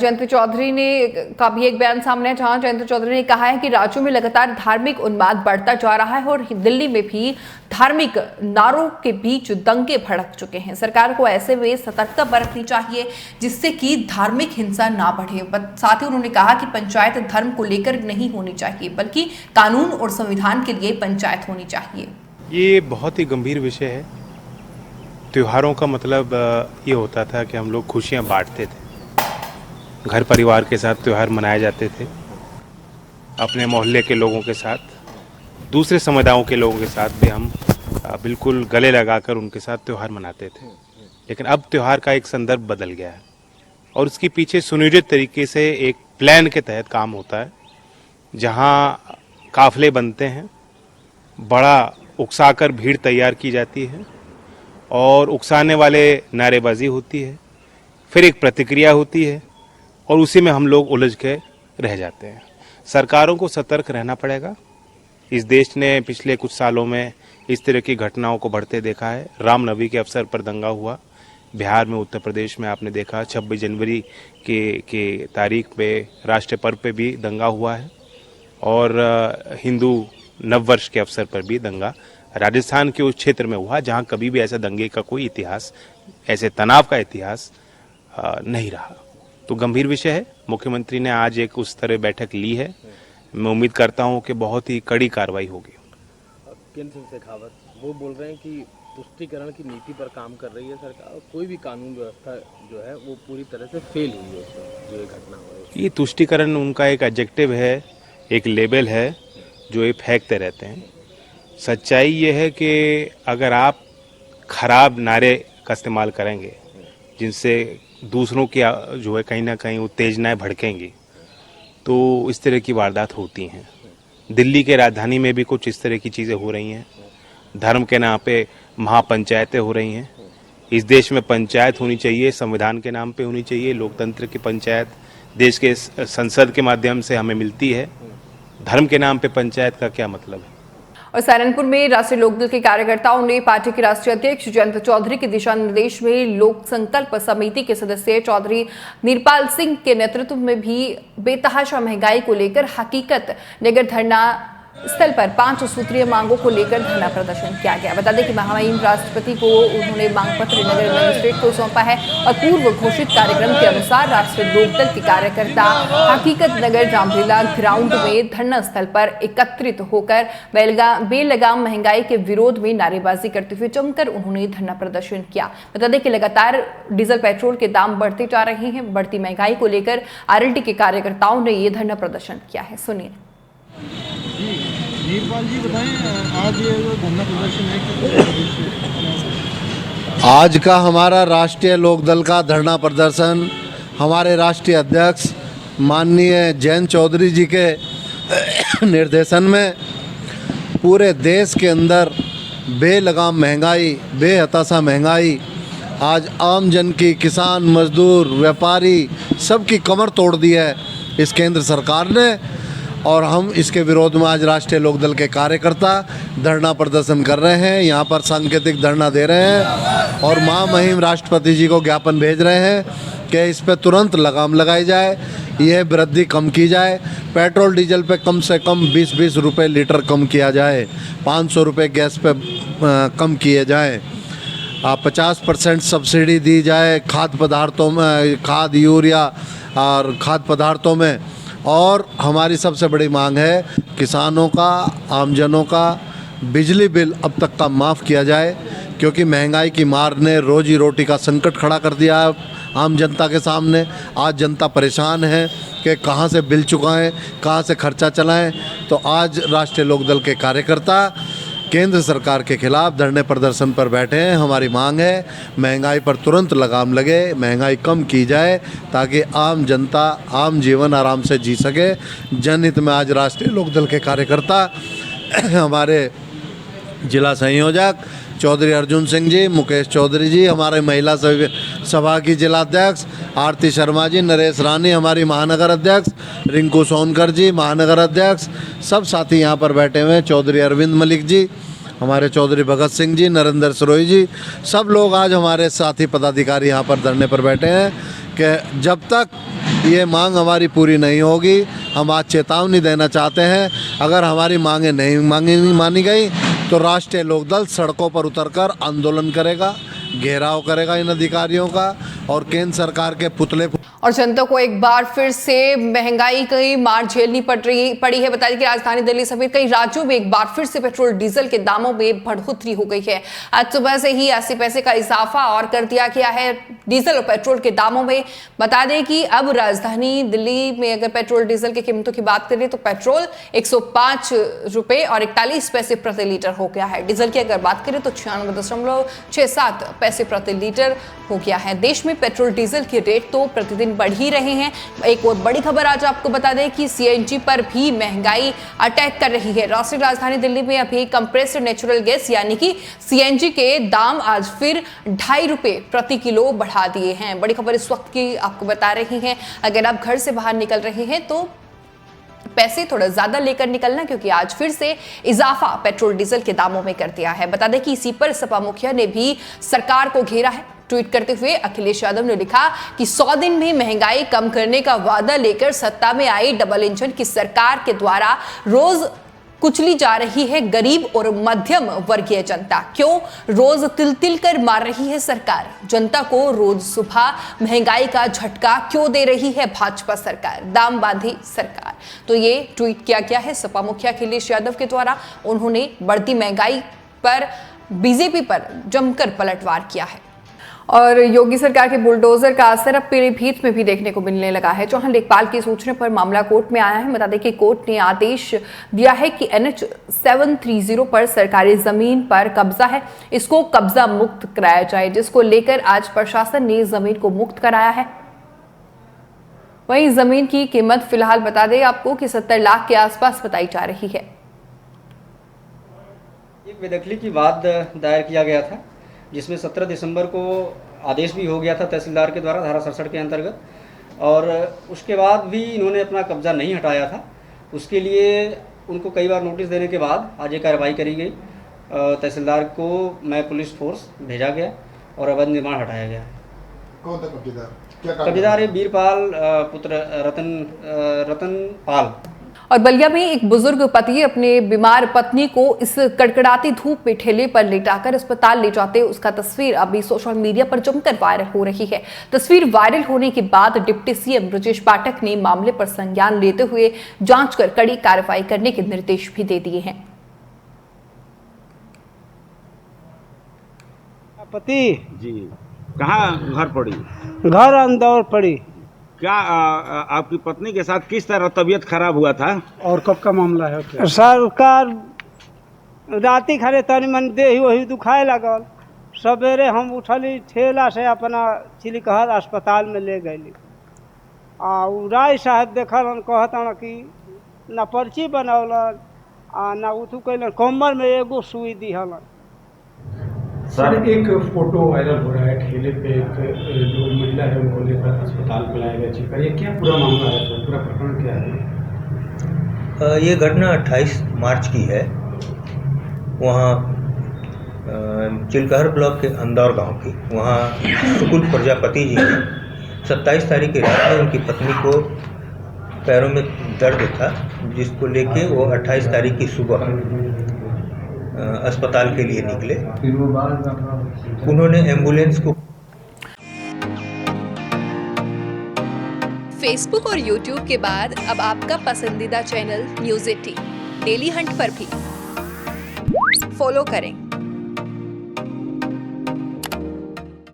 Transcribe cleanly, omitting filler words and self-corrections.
जयंत चौधरी ने का भी एक बयान सामने है, जहां जयंत चौधरी ने कहा है कि राज्यों में लगातार धार्मिक उन्माद बढ़ता जा रहा है और दिल्ली में भी धार्मिक नारों के बीच दंगे भड़क चुके हैं। सरकार को ऐसे में सतर्कता बरतनी चाहिए जिससे कि धार्मिक हिंसा ना बढ़े। साथ ही उन्होंने कहा कि पंचायत धर्म को लेकर नहीं होनी चाहिए, बल्कि कानून और संविधान के लिए पंचायत होनी चाहिए। ये बहुत ही गंभीर विषय है। त्योहारों का मतलब ये होता था कि हम लोग खुशियाँ बांटते थे, घर परिवार के साथ त्यौहार मनाए जाते थे, अपने मोहल्ले के लोगों के साथ, दूसरे समुदायों के लोगों के साथ भी हम बिल्कुल गले लगाकर उनके साथ त्यौहार मनाते थे। लेकिन अब त्यौहार का एक संदर्भ बदल गया है और उसके पीछे सुनियोजित तरीके से एक प्लान के तहत काम होता है, जहां काफिले बनते हैं, बड़ा उकसाकर भीड़ तैयार की जाती है और उकसाने वाले नारेबाजी होती है, फिर एक प्रतिक्रिया होती है और उसी में हम लोग उलझ के रह जाते हैं। सरकारों को सतर्क रहना पड़ेगा। इस देश ने पिछले कुछ सालों में इस तरह की घटनाओं को बढ़ते देखा है। रामनवमी के अवसर पर दंगा हुआ बिहार में, उत्तर प्रदेश में आपने देखा 26 जनवरी के तारीख पे राष्ट्रीय पर्व पे भी दंगा हुआ है और हिंदू नववर्ष के अवसर पर भी दंगा राजस्थान के उस क्षेत्र में हुआ जहां कभी भी ऐसा दंगे का कोई इतिहास, ऐसे तनाव का इतिहास नहीं रहा। तो गंभीर विषय है। मुख्यमंत्री ने आज एक उस तरह बैठक ली है। मैं उम्मीद करता हूं कि बहुत ही कड़ी कार्रवाई होगी। केंद्र सिंह शेखावत वो बोल रहे हैं कि तुष्टीकरण की नीति पर काम कर रही है सरकार, कोई भी कानून व्यवस्था जो है वो पूरी तरह से फेल हुई है उसमें, जो ये घटना हुई। ये तुष्टीकरण उनका एक एडजेक्टिव है, एक लेबल है जो ये फेंकते रहते हैं। सच्चाई ये है कि अगर आप खराब नारे का इस्तेमाल करेंगे जिनसे दूसरों की जो है कहीं ना कहीं उत्तेजनाएं भड़केंगी, तो इस तरह की वारदात होती हैं। दिल्ली के राजधानी में भी कुछ इस तरह की चीज़ें हो रही हैं। धर्म के नाम पे महापंचायतें हो रही हैं। इस देश में पंचायत होनी चाहिए, संविधान के नाम पे होनी चाहिए। लोकतंत्र की पंचायत देश के संसद के माध्यम से हमें मिलती है। धर्म के नाम पे पंचायत का क्या मतलब है? और सहारनपुर में राष्ट्रीय लोकदल के कार्यकर्ताओं ने पार्टी के राष्ट्रीय अध्यक्ष जयंत चौधरी के दिशा निर्देश में लोक संकल्प समिति के सदस्य चौधरी नीरपाल सिंह के नेतृत्व में भी बेतहाशा महंगाई को लेकर हकीकत नगर धरना स्थल पर 5 सूत्रीय मांगों को लेकर धरना प्रदर्शन किया गया। बता दें कि महामहिम राष्ट्रपति को उन्होंने मांग पत्र नगर मजिस्ट्रेट को सौंपा है और पूर्व घोषित कार्यक्रम के अनुसार राष्ट्रीय लोकदल के कार्यकर्ता हकीकत नगर जामलीला ग्राउंड में धरना स्थल पर एकत्रित होकर बेलगाम महंगाई के विरोध में नारेबाजी करते हुए जमकर उन्होंने धरना प्रदर्शन किया। बता दें कि लगातार डीजल पेट्रोल के दाम बढ़ते जा रहे हैं। बढ़ती महंगाई को लेकर आरएलटी के कार्यकर्ताओं ने ये धरना प्रदर्शन किया है। सुनिए। नीरपाल जी बताएं, आज ये जो धरना प्रदर्शन है, आज का हमारा राष्ट्रीय लोकदल का धरना प्रदर्शन हमारे राष्ट्रीय अध्यक्ष माननीय जयंत चौधरी जी के निर्देशन में पूरे देश के अंदर बेलगाम महंगाई, बेहताशा महंगाई आज आम जन की, किसान, मजदूर, व्यापारी सबकी कमर तोड़ दी है इस केंद्र सरकार ने। और हम इसके विरोध में आज राष्ट्रीय लोकदल के कार्यकर्ता धरना प्रदर्शन कर रहे हैं। यहाँ पर सांकेतिक धरना दे रहे हैं और महामहिम राष्ट्रपति जी को ज्ञापन भेज रहे हैं कि इस पर तुरंत लगाम लगाई जाए, यह वृद्धि कम की जाए। पेट्रोल डीजल पे कम से कम 20-20 रुपये लीटर कम किया जाए, 500 रुपये गैस पे कम किए जाए, 50% सब्सिडी दी जाए खाद्य पदार्थों में, खाद, यूरिया और खाद्य पदार्थों में। और हमारी सबसे बड़ी मांग है किसानों का, आमजनों का बिजली बिल अब तक का माफ़ किया जाए, क्योंकि महंगाई की मार ने रोजी रोटी का संकट खड़ा कर दिया है आम जनता के सामने। आज जनता परेशान है कि कहां से बिल चुकाएं, कहां से खर्चा चलाएं। तो आज राष्ट्रीय लोकदल के कार्यकर्ता केंद्र सरकार के खिलाफ धरने प्रदर्शन पर बैठे हैं। हमारी मांग है महंगाई पर तुरंत लगाम लगे, महंगाई कम की जाए ताकि आम जनता आम जीवन आराम से जी सके। जनहित में आज राष्ट्रीय लोकदल के कार्यकर्ता हमारे जिला संयोजक चौधरी अर्जुन सिंह जी, मुकेश चौधरी जी, हमारे महिला सभा की जिलाध्यक्ष आरती शर्मा जी, नरेश रानी हमारी महानगर अध्यक्ष, रिंकू सोनकर जी महानगर अध्यक्ष, सब साथी यहाँ पर बैठे हुए हैं। चौधरी अरविंद मलिक जी, हमारे चौधरी भगत सिंह जी, नरेंद्र सरोई जी, सब लोग आज हमारे साथी पदाधिकारी यहाँ पर धरने पर बैठे हैं कि जब तक ये मांग हमारी पूरी नहीं होगी। हम आज चेतावनी देना चाहते हैं, अगर हमारी मांगें नहीं मानी गई तो राष्ट्रीय लोकदल सड़कों पर उतरकर आंदोलन करेगा, घेराव करेगा इन अधिकारियों का और केंद्र सरकार के पुतले। और जनता को एक बार फिर से महंगाई की मार झेलनी पड़ी है। बता दें कि राजधानी दिल्ली समेत कई राज्यों में एक बार फिर से पेट्रोल डीजल के दामों में बढ़ोतरी हो गई है। आज सुबह से ही 80 पैसे का इजाफा और कर दिया गया है डीजल और पेट्रोल के दामों में। बता दें कि अब राजधानी दिल्ली में अगर पेट्रोल डीजल की कीमतों की बात करें तो पेट्रोल 105 रुपए और 41 पैसे प्रति लीटर हो गया है। डीजल की अगर बात करें तो 96.67 पैसे प्रति लीटर हो गया है। देश में पेट्रोल डीजल के रेट तो प्रतिदिन बढ़ ही रहे हैं। एक और बड़ी खबर आज आपको बता दें कि सीएनजी पर भी महंगाई अटैक कर रही है। राष्ट्रीय राजधानी दिल्ली में अभी कंप्रेस्ड नेचुरल गैस यानी कि सीएनजी के दाम आज फिर 2.5 रुपए प्रति किलो बढ़ा दिए हैं। बड़ी खबर इस वक्त की आपको बता रही हैं। अगर आप घर से बाहर निकल रहे हैं तो पैसे थोड़ा ज्यादा लेकर निकलना, क्योंकि आज फिर से इजाफा पेट्रोल डीजल के दामों में कर दिया है। बता दें कि इसी पर सपा मुखिया ने भी सरकार को घेरा है। ट्वीट करते हुए अखिलेश यादव ने लिखा कि 100 दिन में महंगाई कम करने का वादा लेकर सत्ता में आई डबल इंजन की सरकार के द्वारा रोज कुचली जा रही है गरीब और मध्यम वर्गीय जनता। क्यों रोज तिल तिल कर मार रही है सरकार? जनता को रोज सुबह महंगाई का झटका क्यों दे रही है भाजपा सरकार? दाम बांधी सरकार। तो ये ट्वीट किया गया है सपा मुखिया अखिलेश यादव के द्वारा। उन्होंने बढ़ती महंगाई पर बीजेपी पर जमकर पलटवार किया है। और योगी सरकार के बुलडोजर का असर अब पीलीभीत में भी देखने को मिलने लगा है। जहां लेखपाल की सूचना पर मामला कोर्ट में आया है। बता दें कि कोर्ट ने आदेश दिया है कि NH 730 पर सरकारी जमीन पर कब्जा है, इसको कब्जा मुक्त कराया जाए, जिसको लेकर आज प्रशासन ने जमीन को मुक्त कराया है। वहीं जमीन की कीमत फिलहाल बता दें आपको कि 70 लाख के आसपास बताई जा रही है। एक बेदखली की वाद दायर किया गया था, जिसमें 17 दिसंबर को आदेश भी हो गया था तहसीलदार के द्वारा धारा 67 के अंतर्गत, और उसके बाद भी इन्होंने अपना कब्जा नहीं हटाया था। उसके लिए उनको कई बार नोटिस देने के बाद आज ये कार्रवाई करी गई। तहसीलदार को मैं पुलिस फोर्स भेजा गया और अवैध निर्माण हटाया गया। कौन था कब्जेदार? कब्जेदार है वीरपाल पुत्र रतन पाल। और बलिया में एक बुजुर्ग पति अपने बीमार पत्नी को इस कड़कड़ाती धूप में ठेले पर लेटाकर अस्पताल ले जाते उसका तस्वीर अभी सोशल मीडिया पर जमकर वायरल हो रही है। तस्वीर वायरल होने के बाद डिप्टी सीएम ब्रजेश पाठक ने मामले पर संज्ञान लेते हुए जांच कर कड़ी कार्रवाई करने के निर्देश भी दे दिए हैं। पति जी कहाँ घर पड़ी? घर अंदर पड़ी। क्या आपकी पत्नी के साथ किस तरह तबीयत खराब हुआ था? और कब का मामला है क्या? सरकार राति खरे तनी मन देही वही दुखाए लगल। सवेरे हम उठली ठेला से अपना चिलिकहर अस्पताल में ले गई। राय साहब देखल कहता कि न पर्ची बनौलन न उठू कैलन, कमर में एगो सुई दिहलन। सर एक फोटो वायरल हो रहा है, ठेले पे एक जो महिला है उनको लेकर अस्पताल में लाया गया। चेक करिए क्या पूरा मामला है, सर पूरा प्रकरण क्या है? ये घटना 28 मार्च की है। वहाँ चिलकहर ब्लॉक के अंदौर गांव की, वहाँ सुकुल प्रजापति जी ने 27 तारीख की रात में उनकी पत्नी को पैरों में दर्द था, जिसको लेके वो 28 तारीख की सुबह अस्पताल के लिए निकले। उन्होंने एम्बुलेंस को फेसबुक और यूट्यूब के बाद अब आपका पसंदीदा चैनल न्यूज़ 18 डेली हंट पर भी फॉलो करें।